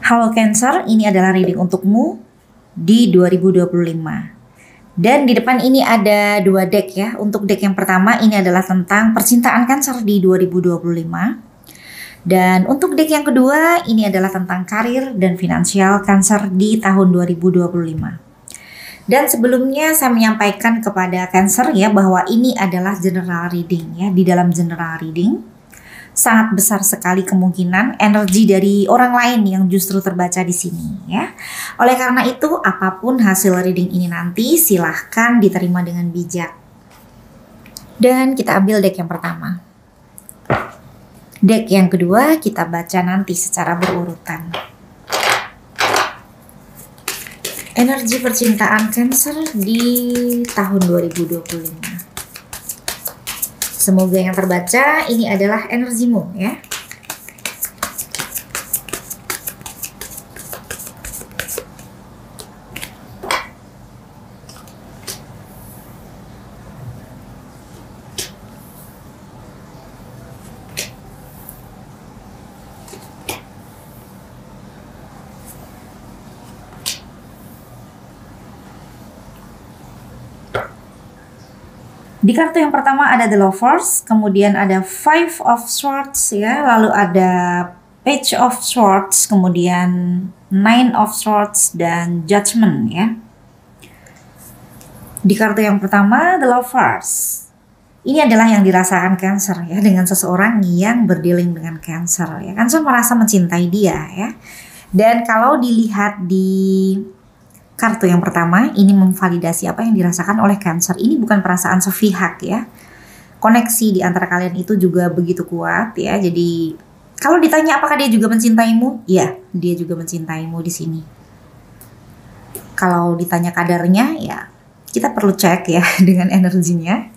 Halo Cancer, ini adalah reading untukmu di 2025. Dan di depan ini ada dua deck ya. Untuk deck yang pertama ini adalah tentang percintaan Cancer di 2025. Dan untuk deck yang kedua ini adalah tentang karir dan finansial Cancer di tahun 2025. Dan sebelumnya saya menyampaikan kepada Cancer ya bahwa ini adalah general reading ya. Di dalam general reading sangat besar sekali kemungkinan energi dari orang lain yang justru terbaca di sini ya. Oleh karena itu apapun hasil reading ini nanti silahkan diterima dengan bijak. Dan kita ambil deck yang pertama. Deck yang kedua kita baca nanti secara berurutan. Energi percintaan Cancer di tahun 2025. Semoga yang terbaca ini adalah energimu ya. Di kartu yang pertama ada The Lovers, kemudian ada Five of Swords ya, lalu ada Page of Swords, kemudian Nine of Swords dan Judgment ya. Di kartu yang pertama The Lovers. Ini adalah yang dirasakan Cancer ya dengan seseorang yang berdealing dengan Cancer ya. Cancer merasa mencintai dia ya. Dan kalau dilihat di kartu yang pertama, ini memvalidasi apa yang dirasakan oleh Cancer. Ini bukan perasaan sepihak ya. Koneksi di antara kalian itu juga begitu kuat ya. Jadi kalau ditanya apakah dia juga mencintaimu? Ya, dia juga mencintaimu di sini. Kalau ditanya kadarnya ya, kita perlu cek ya dengan energinya.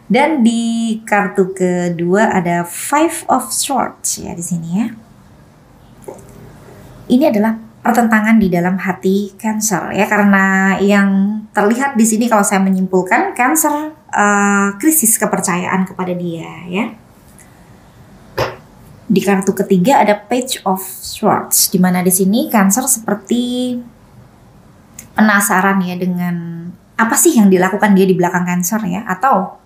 Dan di kartu kedua ada Five of Swords ya di sini ya. Ini adalah pertentangan di dalam hati Cancer ya, karena yang terlihat di sini kalau saya menyimpulkan Cancer krisis kepercayaan kepada dia ya. Di kartu ketiga ada Page of Swords, di mana di sini Cancer seperti penasaran ya dengan apa sih yang dilakukan dia di belakang Cancer ya, atau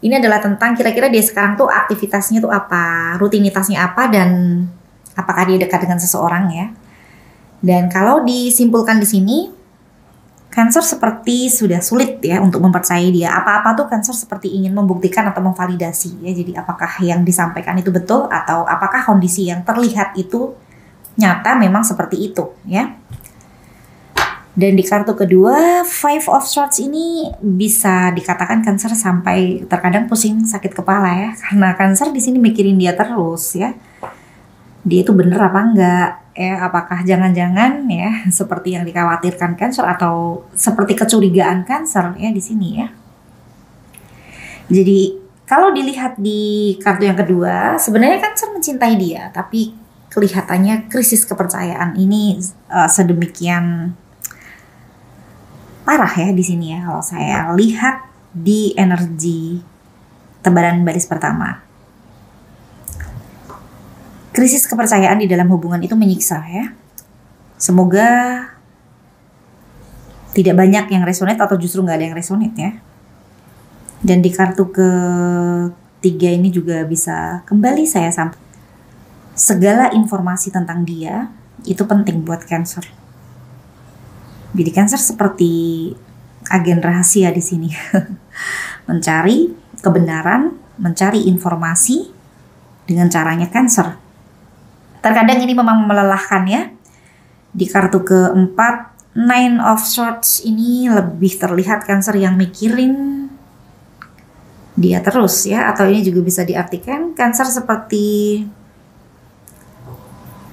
ini adalah tentang kira-kira dia sekarang tuh aktivitasnya tuh apa, rutinitasnya apa, dan apakah dia dekat dengan seseorang ya. Dan kalau disimpulkan di sini, Cancer seperti sudah sulit ya untuk mempercayai dia. Apa-apa tuh Cancer seperti ingin membuktikan atau memvalidasi ya. Jadi apakah yang disampaikan itu betul atau apakah kondisi yang terlihat itu nyata memang seperti itu ya. Dan di kartu kedua, Five of Swords ini bisa dikatakan Cancer sampai terkadang pusing sakit kepala ya. Karena Cancer di sini mikirin dia terus ya. Dia itu bener apa enggak? Apakah jangan-jangan ya seperti yang dikhawatirkan Cancer atau seperti kecurigaan Cancer ya di sini ya. Jadi kalau dilihat di kartu yang kedua, sebenarnya Cancer mencintai dia, tapi kelihatannya krisis kepercayaan ini sedemikian parah ya di sini ya kalau saya lihat di energi tebaran baris pertama. Krisis kepercayaan di dalam hubungan itu menyiksa ya. Semoga tidak banyak yang resonate atau justru nggak ada yang resonate ya. Dan di kartu ketiga ini juga bisa kembali saya sampaikan. Segala informasi tentang dia itu penting buat Cancer. Jadi Cancer seperti agen rahasia di sini. Mencari kebenaran, mencari informasi dengan caranya Cancer. Terkadang ini memang melelahkan ya. Di kartu keempat, Nine of Swords ini lebih terlihat Cancer yang mikirin dia terus ya. Atau ini juga bisa diartikan Cancer seperti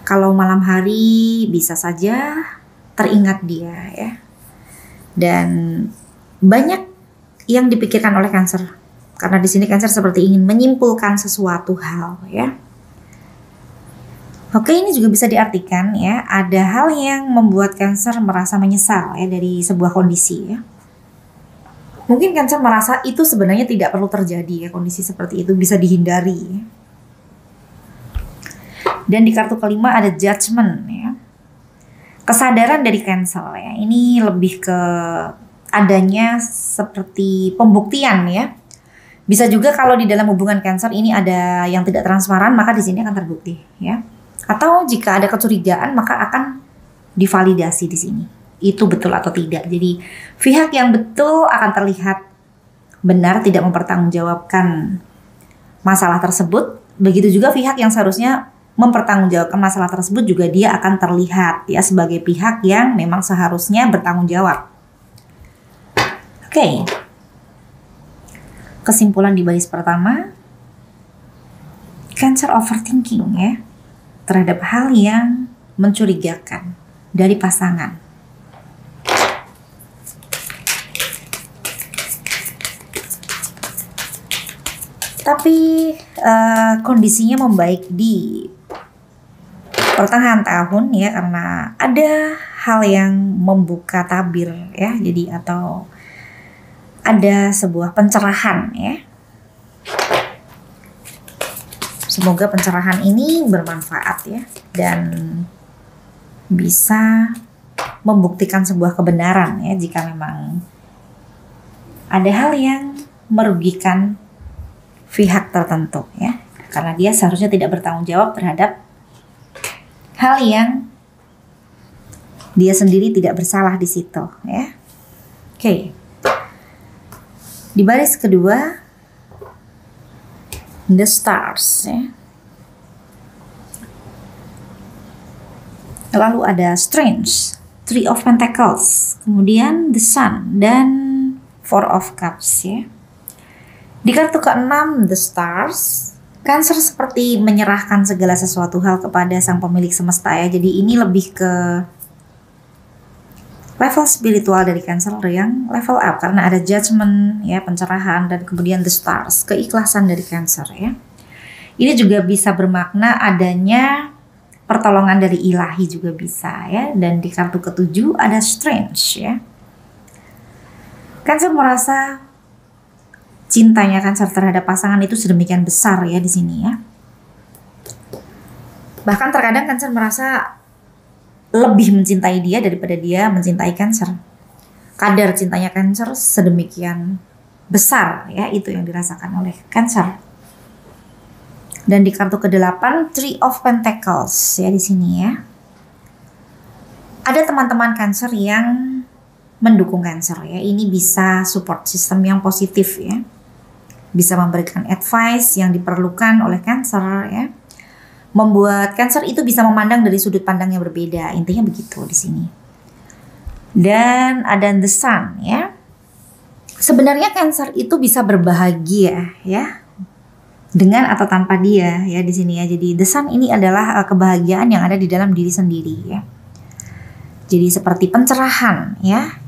kalau malam hari bisa saja teringat dia ya. Dan banyak yang dipikirkan oleh Cancer. Karena di sini Cancer seperti ingin menyimpulkan sesuatu hal ya. Oke, ini juga bisa diartikan ya, ada hal yang membuat Cancer merasa menyesal ya dari sebuah kondisi ya. Mungkin Cancer merasa itu sebenarnya tidak perlu terjadi ya, kondisi seperti itu bisa dihindari. Dan di kartu kelima ada judgment ya. Kesadaran dari Cancer ya. Ini lebih ke adanya seperti pembuktian ya. Bisa juga kalau di dalam hubungan Cancer ini ada yang tidak transparan, maka di sini akan terbukti ya. Atau jika ada kecurigaan maka akan divalidasi di sini. Itu betul atau tidak. Jadi pihak yang betul akan terlihat benar tidak mempertanggungjawabkan masalah tersebut. Begitu juga pihak yang seharusnya mempertanggungjawabkan masalah tersebut juga dia akan terlihat ya sebagai pihak yang memang seharusnya bertanggung jawab. Oke. Kesimpulan di baris pertama, Cancer overthinking ya terhadap hal yang mencurigakan dari pasangan. Tapi kondisinya membaik di pertengahan tahun ya, karena ada hal yang membuka tabir ya, jadi atau ada sebuah pencerahan ya. Semoga pencerahan ini bermanfaat ya dan bisa membuktikan sebuah kebenaran ya jika memang ada hal yang merugikan pihak tertentu ya, karena dia seharusnya tidak bertanggung jawab terhadap hal yang dia sendiri tidak bersalah di situ ya. Oke. Di baris kedua The Stars ya. Lalu ada Strange, Three of Pentacles, kemudian The Sun dan Four of Cups ya. Di kartu ke-6 The Stars, Cancer seperti menyerahkan segala sesuatu hal kepada sang pemilik semesta ya. Jadi ini lebih ke level spiritual dari Cancer yang level up karena ada judgment ya, pencerahan, dan kemudian The Stars, keikhlasan dari Cancer ya. Ini juga bisa bermakna adanya pertolongan dari ilahi juga bisa ya. Dan di kartu ke-7 ada Strange ya. Cancer merasa cintanya Cancer terhadap pasangan itu sedemikian besar ya di sini ya. Bahkan terkadang Cancer merasa lebih mencintai dia daripada dia mencintai Cancer. Kadar cintanya Cancer sedemikian besar ya, itu yang dirasakan oleh Cancer. Dan di kartu ke-8 Three of Pentacles ya di sini ya. Ada teman-teman Cancer yang mendukung Cancer ya. Ini bisa support system yang positif ya. Bisa memberikan advice yang diperlukan oleh Cancer ya. Membuat Cancer itu bisa memandang dari sudut pandang yang berbeda. Intinya begitu di sini. Dan ada The Sun ya. Sebenarnya Cancer itu bisa berbahagia ya. Dengan atau tanpa dia ya di sini ya. Jadi The Sun ini adalah kebahagiaan yang ada di dalam diri sendiri ya. Jadi seperti pencerahan ya.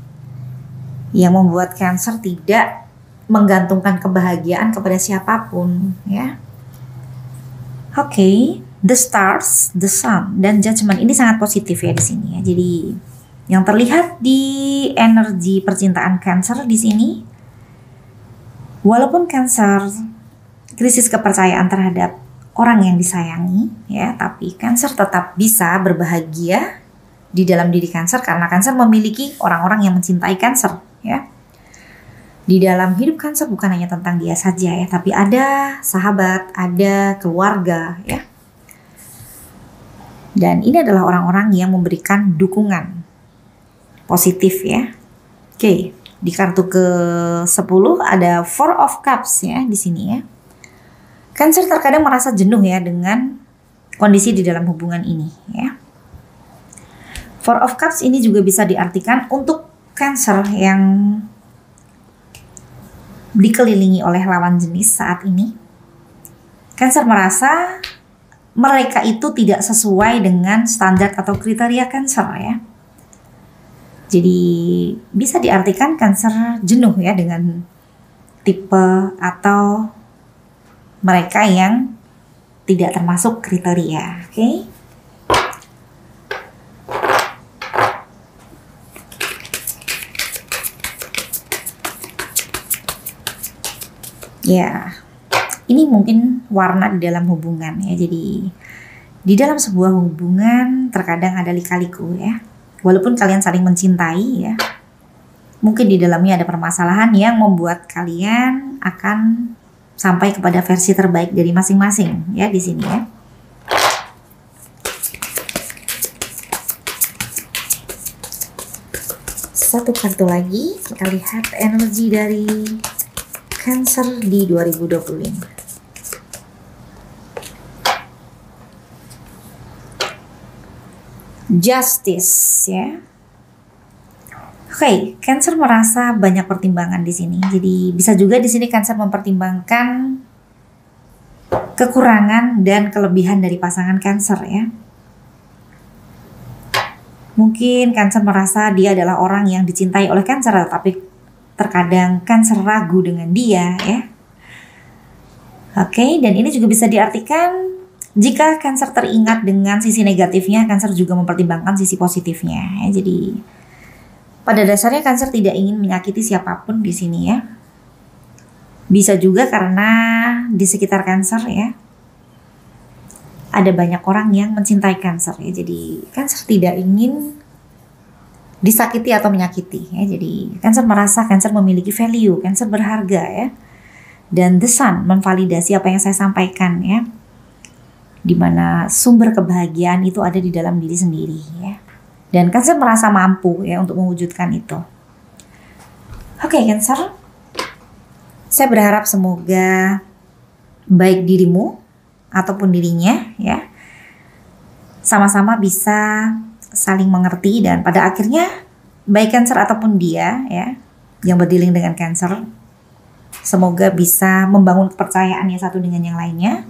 Yang membuat Cancer tidak menggantungkan kebahagiaan kepada siapapun ya. Oke, The Stars, The Sun, dan Judgment ini sangat positif ya di sini ya. Jadi yang terlihat di energi percintaan Cancer di sini, walaupun Cancer krisis kepercayaan terhadap orang yang disayangi ya, tapi Cancer tetap bisa berbahagia di dalam diri Cancer karena Cancer memiliki orang-orang yang mencintai Cancer ya. Di dalam hidup Cancer bukan hanya tentang dia saja ya, tapi ada sahabat, ada keluarga ya. Dan ini adalah orang-orang yang memberikan dukungan positif ya. Oke, di kartu ke-10 ada Four of Cups ya di sini ya. Cancer terkadang merasa jenuh ya dengan kondisi di dalam hubungan ini ya. Four of Cups ini juga bisa diartikan untuk Cancer yang dikelilingi oleh lawan jenis saat ini. Cancer merasa mereka itu tidak sesuai dengan standar atau kriteria Cancer ya. Jadi bisa diartikan Cancer jenuh ya dengan tipe atau mereka yang tidak termasuk kriteria. Oke. Ya, ini mungkin warna di dalam hubungan ya. Jadi Di dalam sebuah hubungan terkadang ada lika-liku ya. Walaupun kalian saling mencintai ya, mungkin di dalamnya ada permasalahan yang membuat kalian akan sampai kepada versi terbaik dari masing-masing ya di sini ya. Satu kartu lagi, kita lihat energi dari Cancer di 2025. Justice ya. Oke, Cancer merasa banyak pertimbangan di sini. Jadi bisa juga di sini Cancer mempertimbangkan kekurangan dan kelebihan dari pasangan Cancer ya. Mungkin Cancer merasa dia adalah orang yang dicintai oleh Cancer, tapi terkadang Cancer ragu dengan dia ya. Oke, dan ini juga bisa diartikan jika Cancer teringat dengan sisi negatifnya, Cancer juga mempertimbangkan sisi positifnya ya. Jadi pada dasarnya Cancer tidak ingin menyakiti siapapun di sini ya. Bisa juga karena di sekitar Cancer ya ada banyak orang yang mencintai Cancer ya. Jadi Cancer tidak ingin disakiti atau menyakiti ya. Jadi Cancer merasa Cancer memiliki value, Cancer berharga ya. Dan The Sun memvalidasi apa yang saya sampaikan ya. Dimana sumber kebahagiaan itu ada di dalam diri sendiri ya. Dan Cancer merasa mampu ya untuk mewujudkan itu. Oke, Cancer. Saya berharap semoga baik dirimu ataupun dirinya ya sama-sama bisa saling mengerti, dan pada akhirnya baik Cancer ataupun dia ya yang berdealing dengan Cancer, semoga bisa membangun kepercayaan ya satu dengan yang lainnya,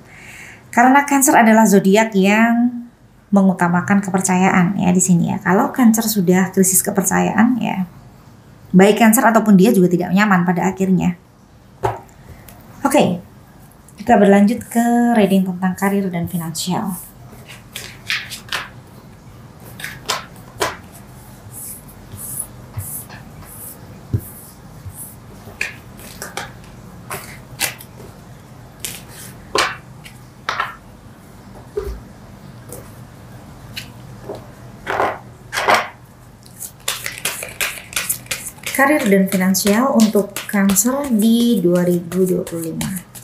karena Cancer adalah zodiak yang mengutamakan kepercayaan ya di sini ya. Kalau Cancer sudah krisis kepercayaan ya baik Cancer ataupun dia juga tidak nyaman pada akhirnya. Oke. Kita berlanjut ke reading tentang karir dan finansial. Karir dan finansial untuk Cancer di 2025.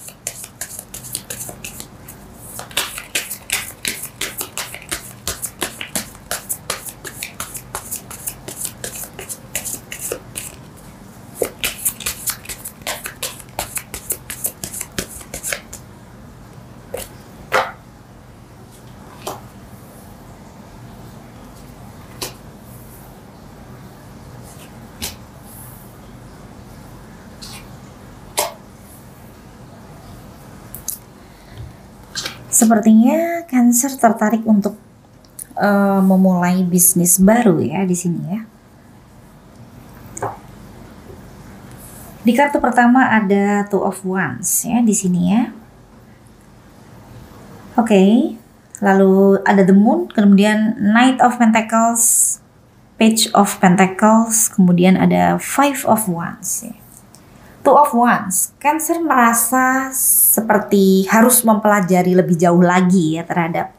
Sepertinya Cancer tertarik untuk memulai bisnis baru ya di sini ya. Di kartu pertama ada Two of Wands ya di sini ya. Oke, lalu ada The Moon, kemudian Knight of Pentacles, Page of Pentacles, kemudian ada Five of Wands ya. Two of Wands, Cancer merasa seperti harus mempelajari lebih jauh lagi ya terhadap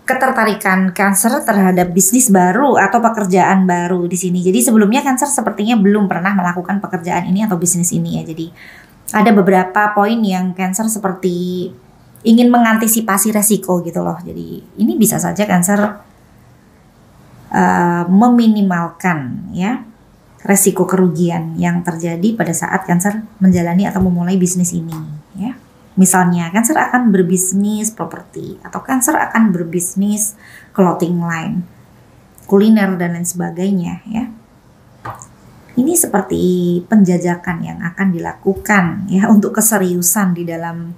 ketertarikan Cancer terhadap bisnis baru atau pekerjaan baru di sini. Jadi sebelumnya Cancer sepertinya belum pernah melakukan pekerjaan ini atau bisnis ini ya. Jadi ada beberapa poin yang Cancer seperti ingin mengantisipasi resiko gitu loh. Jadi ini bisa saja Cancer meminimalkan ya resiko kerugian yang terjadi pada saat Cancer menjalani atau memulai bisnis ini ya. Misalnya Cancer akan berbisnis properti atau Cancer akan berbisnis clothing line, kuliner dan lain sebagainya ya. Ini seperti penjajakan yang akan dilakukan ya untuk keseriusan di dalam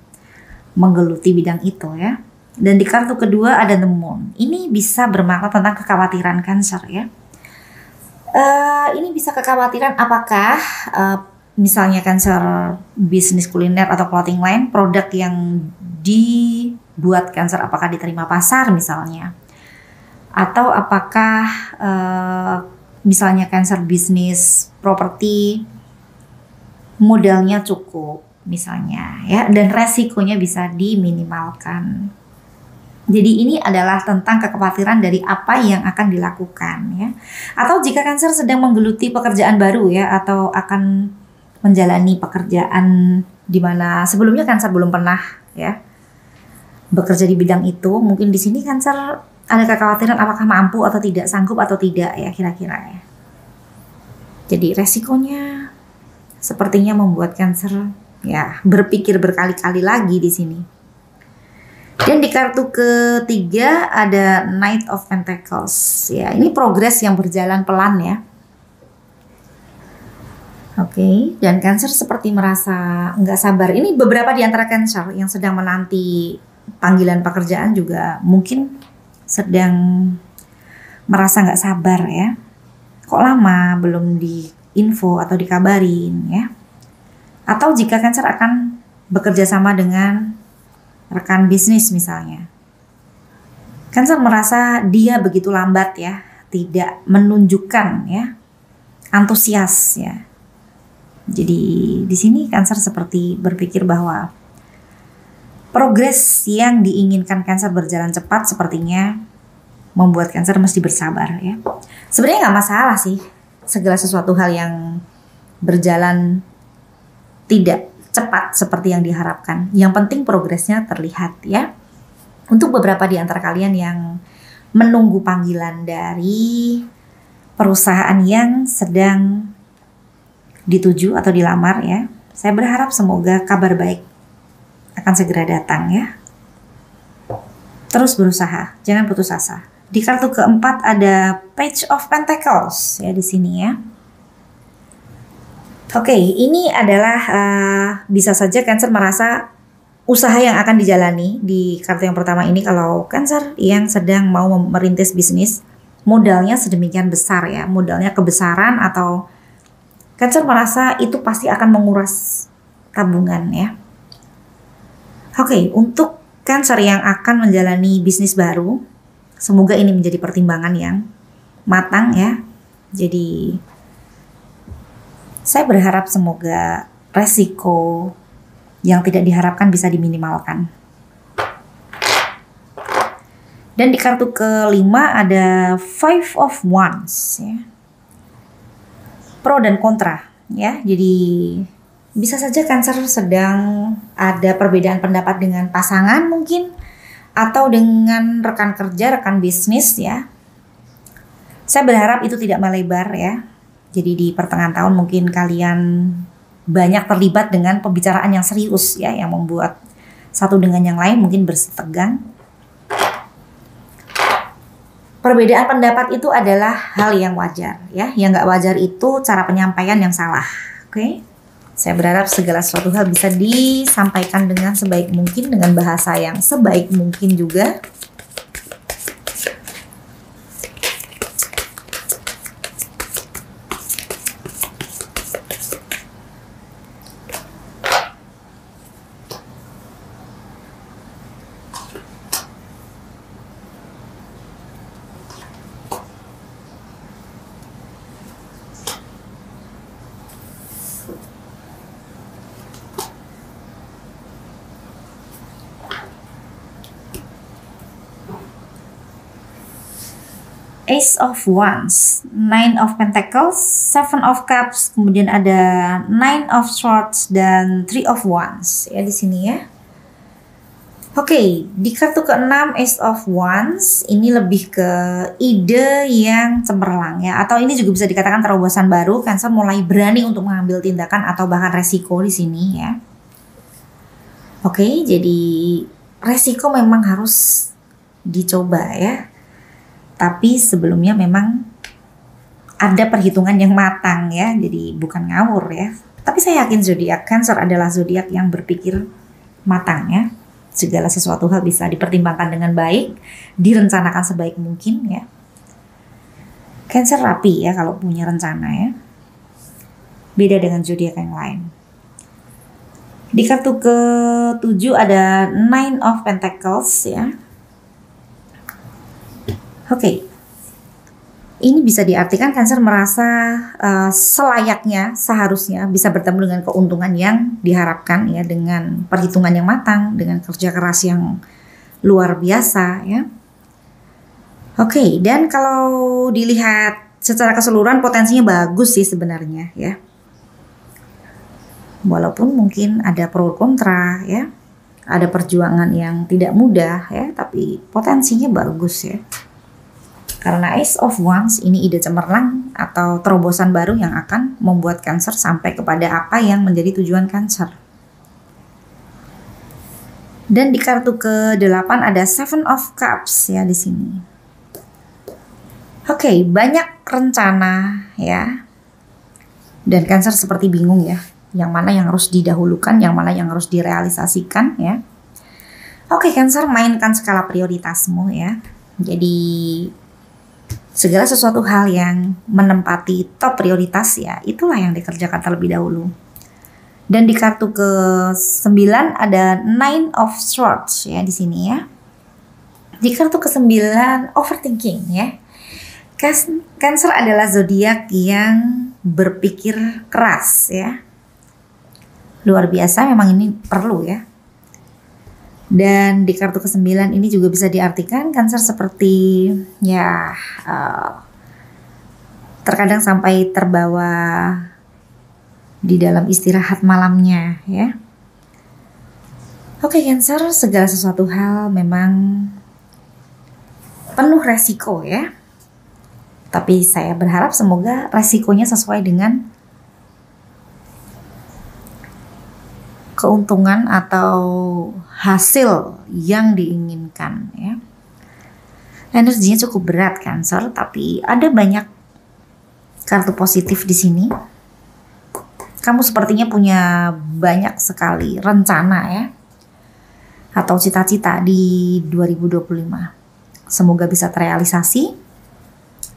menggeluti bidang itu ya. Dan di kartu kedua ada The Moon. Ini bisa bermakna tentang kekhawatiran Cancer ya. Ini bisa kekhawatiran apakah misalnya Cancer bisnis kuliner atau clothing line, produk yang dibuat Cancer apakah diterima pasar misalnya, atau apakah misalnya Cancer bisnis properti modalnya cukup misalnya ya, dan resikonya bisa diminimalkan. Jadi ini adalah tentang kekhawatiran dari apa yang akan dilakukan ya. Atau jika Cancer sedang menggeluti pekerjaan baru ya, atau akan menjalani pekerjaan di mana sebelumnya Cancer belum pernah ya bekerja di bidang itu, mungkin di sini Cancer ada kekhawatiran apakah mampu atau tidak, sanggup atau tidak ya kira-kira ya. Jadi resikonya sepertinya membuat Cancer ya berpikir berkali-kali lagi di sini. Dan di kartu ketiga ada Knight of Pentacles ya. Ini progres yang berjalan pelan ya. Oke, dan Cancer seperti merasa nggak sabar. Ini beberapa di antara Cancer yang sedang menanti panggilan pekerjaan juga mungkin sedang merasa nggak sabar ya. Kok lama belum diinfo atau dikabarin ya. Atau jika Cancer akan bekerja sama dengan rekan bisnis misalnya. Cancer merasa dia begitu lambat ya, tidak menunjukkan ya antusias ya. Jadi di sini Cancer seperti berpikir bahwa progres yang diinginkan Cancer berjalan cepat sepertinya membuat Cancer mesti bersabar ya. Sebenarnya nggak masalah sih segala sesuatu hal yang berjalan tidak cepat seperti yang diharapkan. Yang penting progresnya terlihat ya. Untuk beberapa di antara kalian yang menunggu panggilan dari perusahaan yang sedang dituju atau dilamar ya, saya berharap semoga kabar baik akan segera datang ya. Terus berusaha, jangan putus asa. Di kartu keempat ada Page of Pentacles ya di sini ya. Oke, ini adalah bisa saja Cancer merasa usaha yang akan dijalani di kartu yang pertama ini. Kalau Cancer yang sedang mau merintis bisnis, modalnya sedemikian besar ya, modalnya kebesaran, atau Cancer merasa itu pasti akan menguras tabungan ya. Oke, untuk Cancer yang akan menjalani bisnis baru, semoga ini menjadi pertimbangan yang matang ya. Jadi saya berharap semoga resiko yang tidak diharapkan bisa diminimalkan. Dan di kartu kelima ada Five of Wands ya. Pro dan kontra ya. Jadi bisa saja Cancer sedang ada perbedaan pendapat dengan pasangan mungkin, atau dengan rekan kerja, rekan bisnis ya. Saya berharap itu tidak melebar ya. Jadi di pertengahan tahun mungkin kalian banyak terlibat dengan pembicaraan yang serius ya, yang membuat satu dengan yang lain mungkin bersitegang. Perbedaan pendapat itu adalah hal yang wajar ya. Yang nggak wajar itu cara penyampaian yang salah. Oke? Saya berharap segala sesuatu hal bisa disampaikan dengan sebaik mungkin, dengan bahasa yang sebaik mungkin juga. Ace of Wands, Nine of Pentacles, Seven of Cups, kemudian ada Nine of Swords dan Three of Wands ya di sini ya. Oke, di kartu ke-6 Ace of Wands ini lebih ke ide yang cemerlang ya, atau ini juga bisa dikatakan terobosan baru. Cancer mulai berani untuk mengambil tindakan atau bahkan resiko di sini ya. Oke, jadi resiko memang harus dicoba ya. Tapi sebelumnya memang ada perhitungan yang matang ya, jadi bukan ngawur ya. Tapi saya yakin zodiak Cancer adalah zodiak yang berpikir matang ya. Segala sesuatu hal bisa dipertimbangkan dengan baik, direncanakan sebaik mungkin ya. Cancer rapi ya kalau punya rencana ya. Beda dengan zodiak yang lain. Di kartu ke-7 ada Nine of Pentacles ya. Oke, ini bisa diartikan Cancer merasa selayaknya, seharusnya bisa bertemu dengan keuntungan yang diharapkan ya, dengan perhitungan yang matang, dengan kerja keras yang luar biasa ya. Oke, dan kalau dilihat secara keseluruhan potensinya bagus sih sebenarnya ya. Walaupun mungkin ada pro kontra ya, ada perjuangan yang tidak mudah ya, tapi potensinya bagus ya. Karena Ace of Wands ini ide cemerlang atau terobosan baru yang akan membuat Cancer sampai kepada apa yang menjadi tujuan Cancer. Dan di kartu ke-8 ada Seven of Cups ya di sini. Oke, banyak rencana ya. Dan Cancer seperti bingung ya, yang mana yang harus didahulukan, yang mana yang harus direalisasikan ya. Oke, Cancer, mainkan skala prioritasmu ya. Jadi segala sesuatu hal yang menempati top prioritas ya, itulah yang dikerjakan terlebih dahulu. Dan di kartu ke-9 ada Nine of Swords ya di sini ya. Di kartu ke-9 overthinking ya. Cancer adalah zodiak yang berpikir keras ya. Luar biasa, memang ini perlu ya. Dan di kartu ke-9 ini juga bisa diartikan Cancer seperti ya terkadang sampai terbawa di dalam istirahat malamnya ya. Oke, Cancer, segala sesuatu hal memang penuh resiko ya. Tapi saya berharap semoga resikonya sesuai dengan keuntungan atau hasil yang diinginkan ya. Energinya cukup berat Cancer, tapi ada banyak kartu positif di sini. Kamu sepertinya punya banyak sekali rencana ya, atau cita-cita di 2025. Semoga bisa terrealisasi.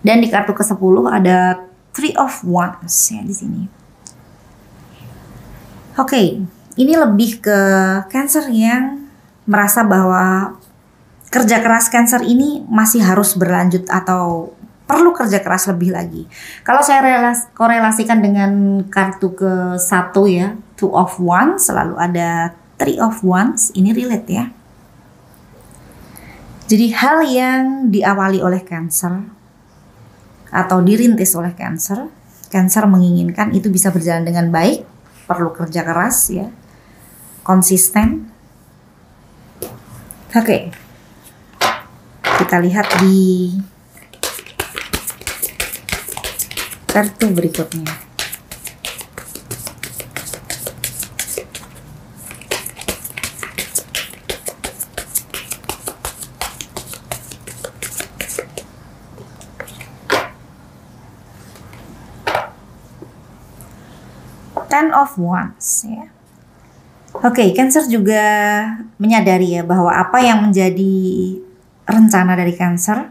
Dan di kartu ke-10 ada Three of Wands ya di sini. Oke. Ini lebih ke Cancer yang merasa bahwa kerja keras Cancer ini masih harus berlanjut atau perlu kerja keras lebih lagi. Kalau saya korelasikan dengan kartu ke-1 ya, Two of Wands, selalu ada Three of Wands, ini relate ya. Jadi hal yang diawali oleh Cancer atau dirintis oleh Cancer menginginkan itu bisa berjalan dengan baik, perlu kerja keras ya. Konsisten. Oke. Kita lihat di kartu berikutnya. Ten of Wands ya. Oke, Cancer juga menyadari ya bahwa apa yang menjadi rencana dari Cancer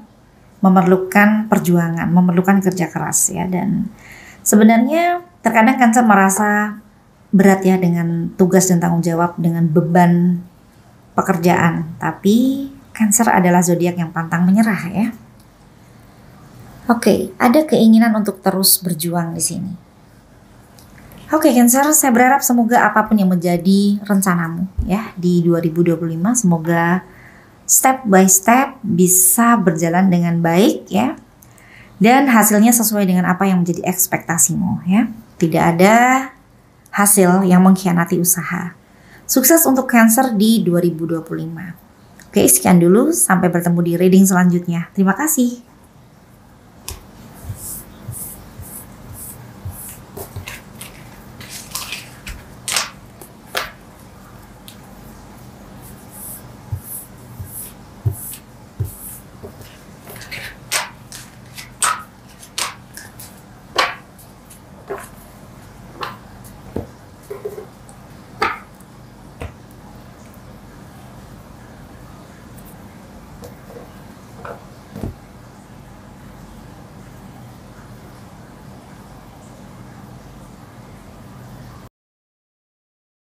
memerlukan perjuangan, memerlukan kerja keras ya. Dan sebenarnya terkadang Cancer merasa berat ya dengan tugas dan tanggung jawab, dengan beban pekerjaan. Tapi Cancer adalah zodiak yang pantang menyerah ya. Oke, ada keinginan untuk terus berjuang di sini. Oke, Cancer, saya berharap semoga apapun yang menjadi rencanamu ya di 2025, semoga step by step bisa berjalan dengan baik ya. Dan hasilnya sesuai dengan apa yang menjadi ekspektasimu ya. Tidak ada hasil yang mengkhianati usaha. Sukses untuk Cancer di 2025. Oke, sekian dulu, sampai bertemu di reading selanjutnya. Terima kasih.